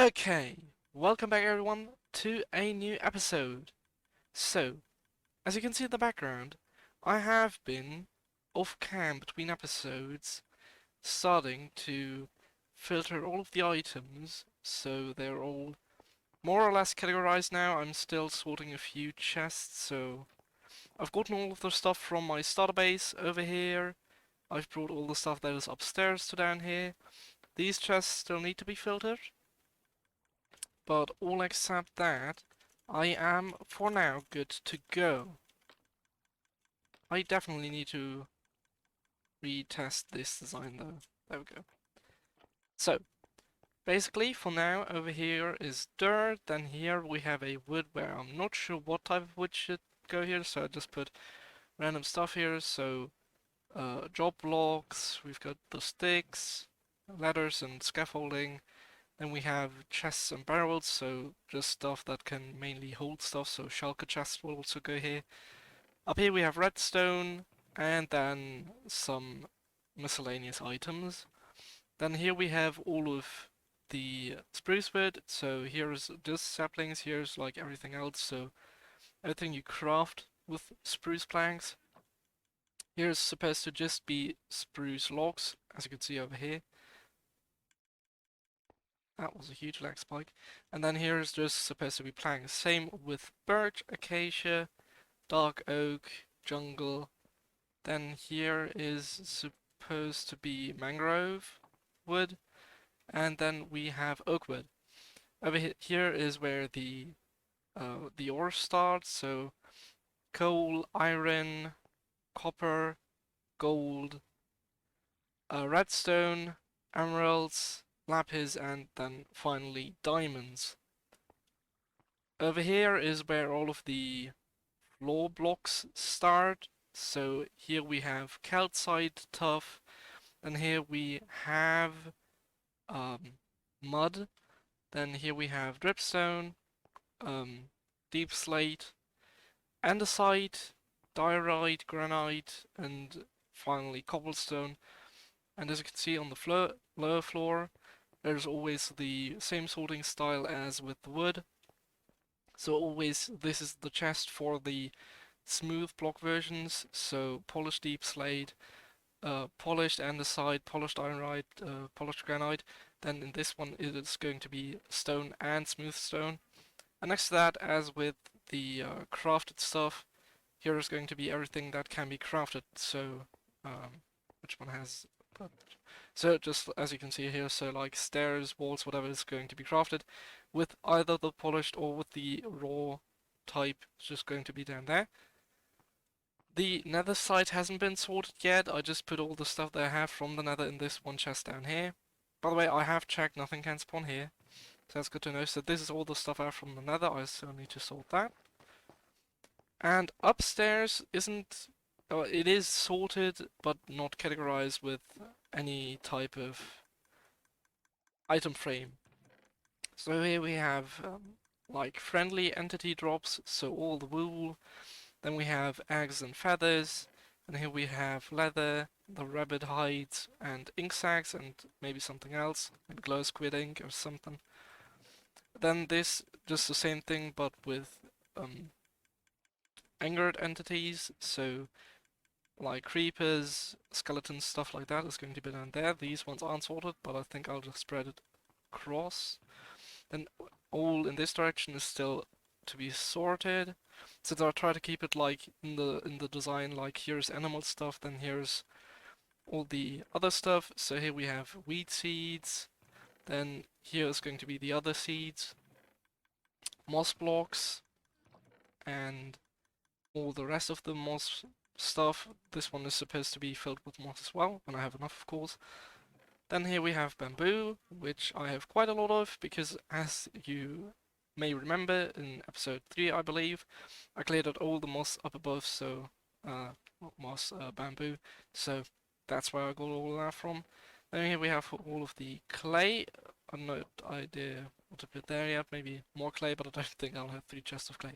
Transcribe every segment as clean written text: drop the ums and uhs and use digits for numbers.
Okay, welcome back everyone to a new episode. So, as you can see in the background, I have been off cam between episodes, starting to filter all of the items, so they're all more or less categorized now. I'm still sorting a few chests, so I've gotten all of the stuff from my starter base over here. I've brought all the stuff that is upstairs to down here. These chests still need to be filtered. But all except that, I am, for now, good to go. I definitely need to retest this design though. There we go. So, basically, for now, over here is dirt, then here we have a wood where I'm not sure what type of wood should go here, so I just put random stuff here, so job blocks, we've got the sticks, ladders and scaffolding, then we have chests and barrels, so just stuff that can mainly hold stuff, so shulker chests will also go here. Up here we have redstone, and then some miscellaneous items. Then here we have all of the spruce wood, so here's just saplings, here's like everything else, so everything you craft with spruce planks. Here's supposed to just be spruce logs, as you can see over here. That was a huge lag spike. And then here is just supposed to be planks. Same with birch, acacia, dark oak, jungle. Then here is supposed to be mangrove wood. And then we have oak wood. Over here is where the ore starts. So coal, iron, copper, gold, redstone, emeralds, lapis, and then finally diamonds. Over here is where all of the floor blocks start. So here we have calcite, tuff, and here we have mud. Then here we have dripstone, deep slate, andesite, diorite, granite, and finally cobblestone. And as you can see on the lower floor, there's always the same sorting style as with the wood. So always this is the chest for the smooth block versions, so polished deep slate, polished andesite, polished ironite, polished granite. Then in this one it is going to be stone and smooth stone. And next to that, as with the crafted stuff, here is going to be everything that can be crafted. So, which one has? So just as you can see here, so like stairs, walls, whatever is going to be crafted with either the polished or with the raw type. It's just going to be down there. The nether site hasn't been sorted yet. I just put all the stuff that I have from the nether in this one chest down here. By the way, I have checked, nothing can spawn here. So that's good to know. So this is all the stuff I have from the nether. I still need to sort that. And upstairs isn't... it is sorted, but not categorized with any type of item frame. So here we have like friendly entity drops, so all the wool. Then we have eggs and feathers, and here we have leather, the rabbit hides, and ink sacs, and maybe something else, maybe glow squid ink or something. Then this, just the same thing, but with angered entities, so like creepers, skeletons, stuff like that is going to be down there. These ones aren't sorted, but I think I'll just spread it across. Then all in this direction is still to be sorted. Since I try to keep it like in the design, like here's animal stuff, then here's all the other stuff. So here we have wheat seeds, then here is going to be the other seeds, moss blocks, and all the rest of the moss stuff. This one is supposed to be filled with moss as well, and I have enough of course. Then here we have bamboo, which I have quite a lot of, because as you may remember in episode 3 I believe, I cleared out all the moss up above, so bamboo, so that's where I got all that from. Then here we have all of the clay. I have no idea what to put there yet, maybe more clay, but I don't think I'll have 3 chests of clay.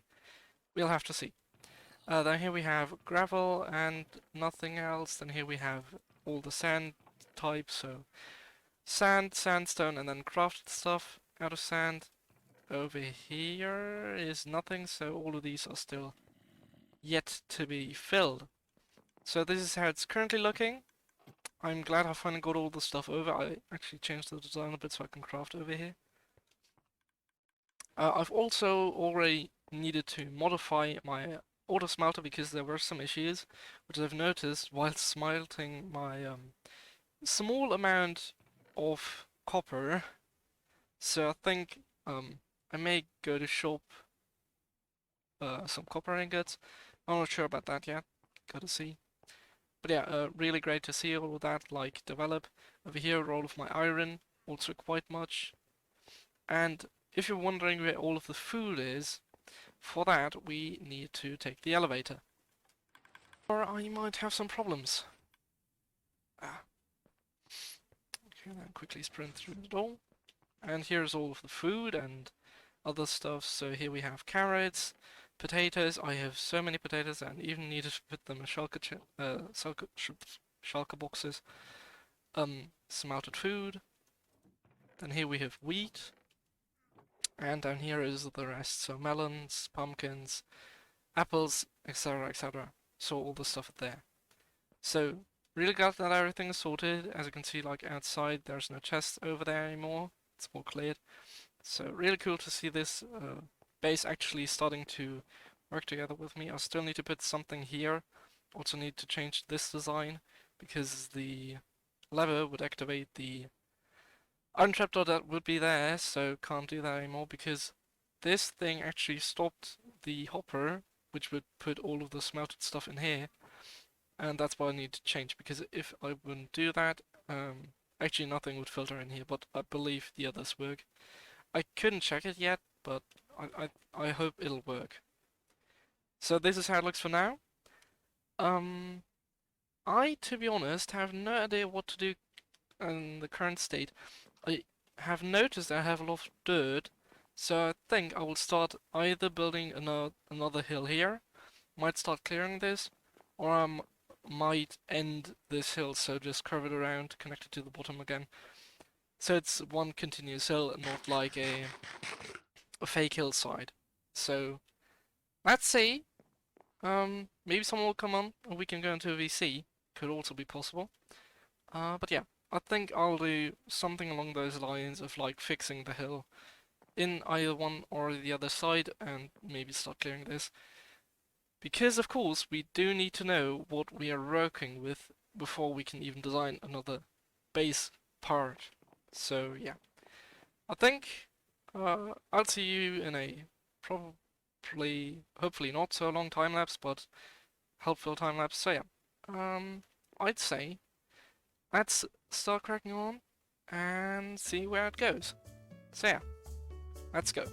We'll have to see. Then here we have gravel and nothing else. Then here we have all the sand types, so sand, sandstone, and then crafted stuff. out of sand. Over here is nothing, so all of these are still yet to be filled. So this is how it's currently looking. I'm glad I finally got all the stuff over. I actually changed the design a bit so I can craft over here. I've also already needed to modify my auto smelter because there were some issues, which I've noticed while smelting my small amount of copper. So I think I may go to shop some copper ingots. I'm not sure about that yet. Gotta see. But yeah, really great to see all of that like develop. Over here, all of my iron, also quite much. And if you're wondering where all of the food is, for that we need to take the elevator. Or I might have some problems. Ah, okay, then quickly sprint through the door. And here's all of the food and other stuff. So here we have carrots, potatoes. I have so many potatoes and even needed to put them in shulker boxes. Smelted food. Then here we have wheat. And down here is the rest. So melons, pumpkins, apples, etc., etc. So all the stuff there. So really glad that everything is sorted. As you can see, like outside, there's no chest over there anymore. It's all cleared. So really cool to see this base actually starting to work together with me. I still need to put something here. Also need to change this design because the lever would activate the iron trapdoor that would be there, so can't do that anymore because this thing actually stopped the hopper, which would put all of the smelted stuff in here, and that's what I need to change because if I wouldn't do that, actually nothing would filter in here, but I believe the others work. I couldn't check it yet, but I hope it'll work. So this is how it looks for now. Um, to be honest, have no idea what to do in the current state. I have noticed I have a lot of dirt, so I think I will start either building another hill here, might start clearing this, or might end this hill, so just curve it around, connect it to the bottom again. So it's one continuous hill, and not like a fake hillside. So let's see. Maybe someone will come on and we can go into a VC. Could also be possible. But yeah, I think I'll do something along those lines of like fixing the hill in either one or the other side and maybe start clearing this. Because of course we do need to know what we are working with before we can even design another base part. So yeah, I think I'll see you in a probably, hopefully not so long time lapse, but helpful time lapse. So yeah, I'd say let's start cracking on and see where it goes. So yeah, let's go.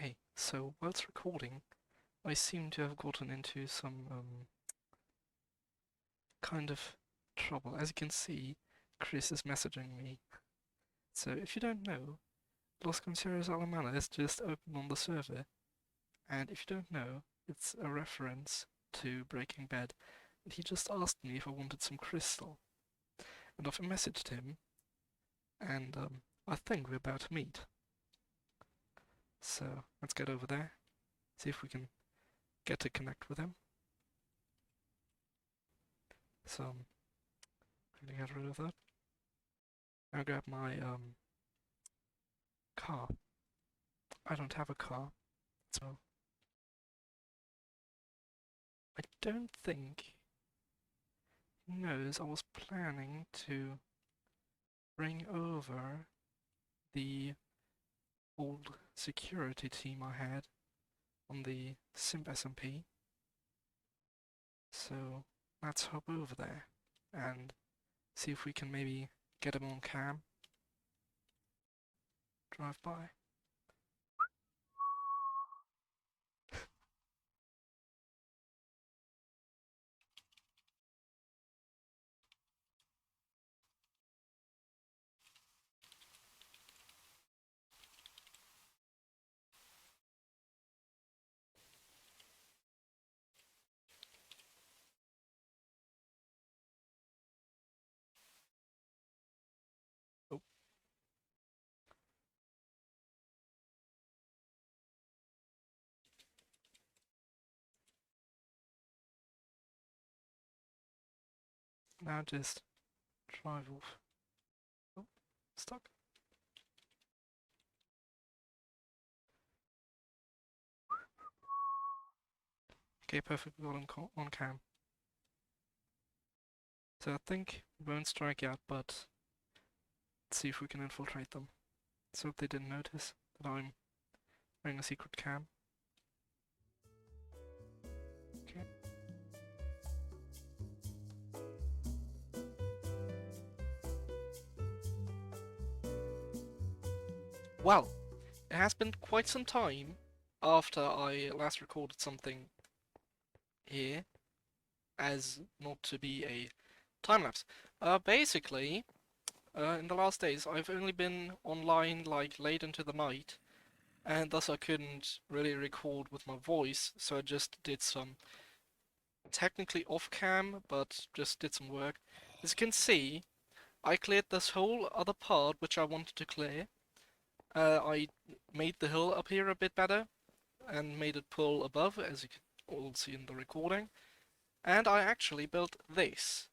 Okay, so whilst recording, I seem to have gotten into some kind of trouble. As you can see, Chris is messaging me. So if you don't know, Los Conceros Alemana is just open on the server, and if you don't know, it's a reference to Breaking Bad. And he just asked me if I wanted some crystal, and I've messaged him, and I think we're about to meet. So let's get over there, see if we can get to connect with him. So quickly get rid of that. I'll grab my car. I don't have a car, so don't think he knows I was planning to bring over the old security team I had on the Simp SMP. So let's hop over there and see if we can maybe get him on cam. Drive by. Oh, now just drive off. Oh, stuck. Okay, perfect. We got him on cam. So I think we won't strike out, but let's see if we can infiltrate them. Let's hope they didn't notice that I'm wearing a secret cam. Okay. Well, it has been quite some time after I last recorded something here, as not to be a time lapse. Basically, in the last days, I've only been online like late into the night, and thus I couldn't really record with my voice, so I just did some technically off cam, but just did some work. As you can see, I cleared this whole other part which I wanted to clear. I made the hill up here a bit better and made it pull above, as you can all see in the recording. And I actually built this.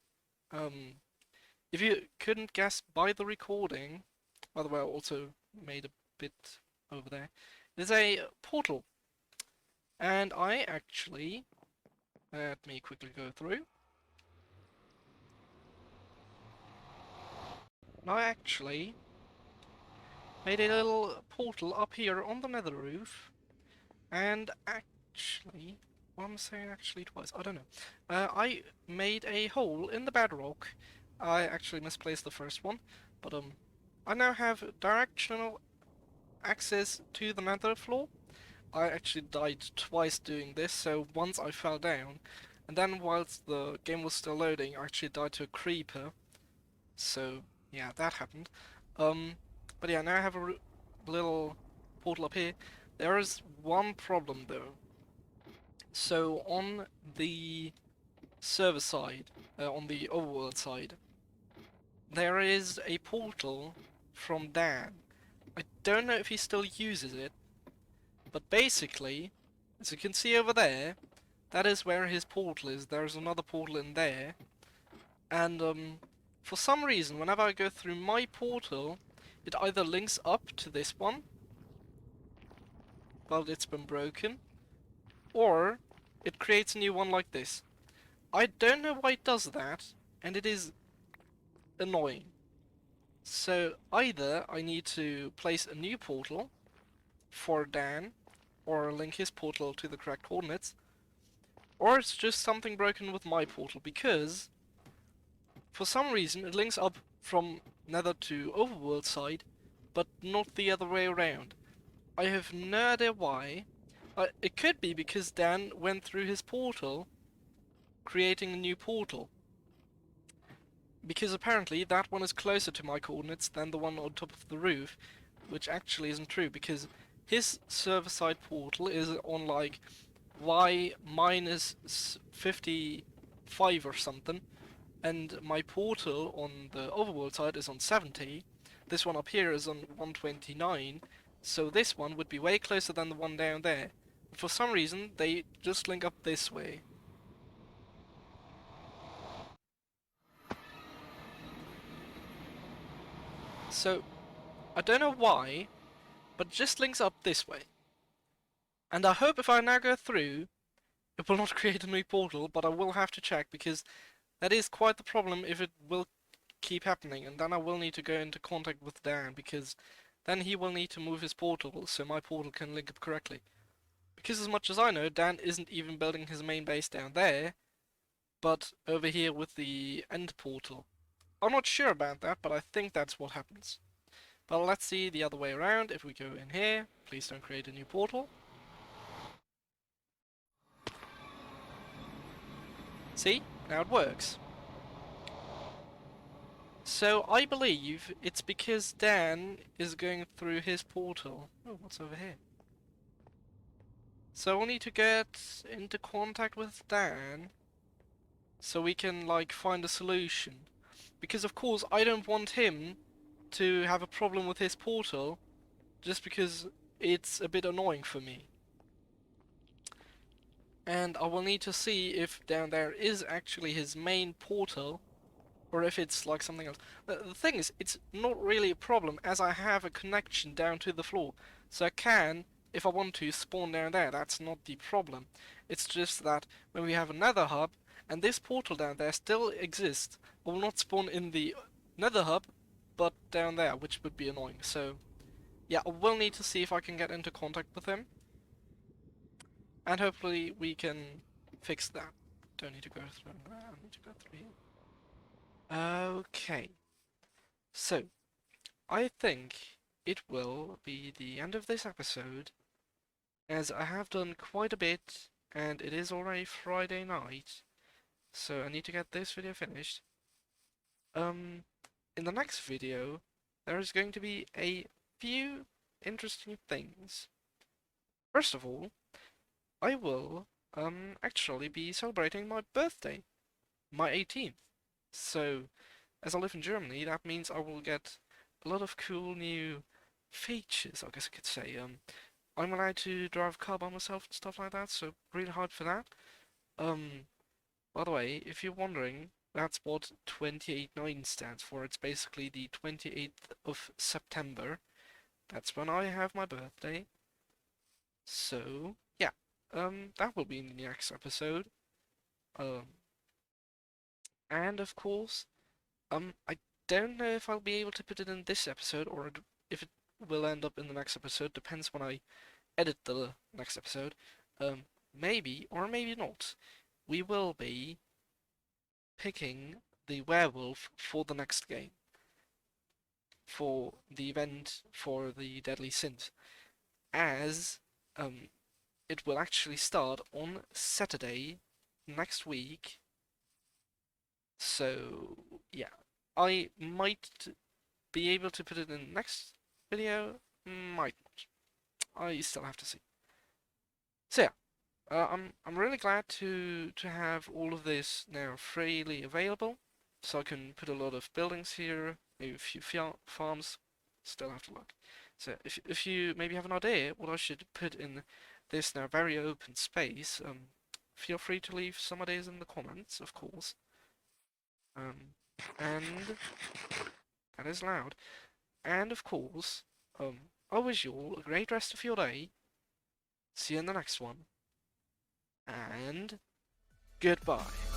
If you couldn't guess by the recording, by the way, I also made a bit over there. It is a portal. And I actually, let me quickly go through. I actually made a little portal up here on the nether roof. And actually, what am I saying actually twice? I don't know. I made a hole in the bedrock. I actually misplaced the first one, but I now have directional access to the nether floor. I actually died twice doing this, so once I fell down, and then whilst the game was still loading, I actually died to a creeper. So yeah, that happened. But yeah, now I have a little portal up here. There is one problem though. So on the server side, on the overworld side, there is a portal from Dan. I don't know if he still uses it, but basically, as you can see over there, that is where his portal is. There's another portal in there, and for some reason, whenever I go through my portal, it either links up to this one, well, it's been broken, or it creates a new one like this. I don't know why it does that, and it is annoying. So either I need to place a new portal for Dan, or link his portal to the correct coordinates, or it's just something broken with my portal, because for some reason it links up from Nether to Overworld side, but not the other way around. I have no idea why. It could be because Dan went through his portal, creating a new portal. Because apparently that one is closer to my coordinates than the one on top of the roof, which actually isn't true, because his server-side portal is on like y minus 55 or something, and my portal on the overworld side is on 70. This one up here is on 129, so this one would be way closer than the one down there. For some reason, they just link up this way. So, I don't know why, but it just links up this way. And I hope if I now go through it will not create a new portal, but I will have to check because that is quite the problem if it will keep happening, and then I will need to go into contact with Dan because then he will need to move his portal so my portal can link up correctly. Because as much as I know, Dan isn't even building his main base down there, but over here with the end portal. I'm not sure about that, but I think that's what happens. But let's see the other way around. If we go in here, please don't create a new portal. See? Now it works. So I believe it's because Dan is going through his portal. Oh, what's over here? So we'll need to get into contact with Dan so we can like find a solution. Because of course I don't want him to have a problem with his portal just because it's a bit annoying for me. And I will need to see if down there is actually his main portal or if it's like something else. The thing is, it's not really a problem as I have a connection down to the floor. So I can, if I want to, spawn down there. That's not the problem. It's just that when we have another hub, and this portal down there still exists, I will not spawn in the nether hub, but down there, which would be annoying. So, yeah, I will need to see if I can get into contact with him. And hopefully we can fix that. Don't need to go through that, I need to go through here. Okay, so I think it will be the end of this episode, as I have done quite a bit, and it is already Friday night, so I need to get this video finished. In the next video, there is going to be a few interesting things. First of all, I will, actually be celebrating my birthday, my 18th. So, as I live in Germany, that means I will get a lot of cool new features, I guess I could say. I'm allowed to drive a car by myself and stuff like that, so really hard for that. By the way, if you're wondering, that's what 289 stands for. It's basically the 28th of September. That's when I have my birthday. So, yeah, that will be in the next episode. Um, and of course, I don't know if I'll be able to put it in this episode or if it will end up in the next episode. Depends when I edit the next episode. Um, maybe or maybe not. We will be picking the werewolf for the next game, for the event for the Deadly Sins, as um, it will actually start on Saturday next week. So yeah, I might be able to put it in the next video, might not. I still have to see. So yeah, I'm really glad to have all of this now freely available, so I can put a lot of buildings here, maybe a few farms. Still have to look. So if you maybe have an idea what I should put in this now very open space, feel free to leave some ideas in the comments, of course. And that is loud. And of course, I wish you all a great rest of your day. See you in the next one. And goodbye.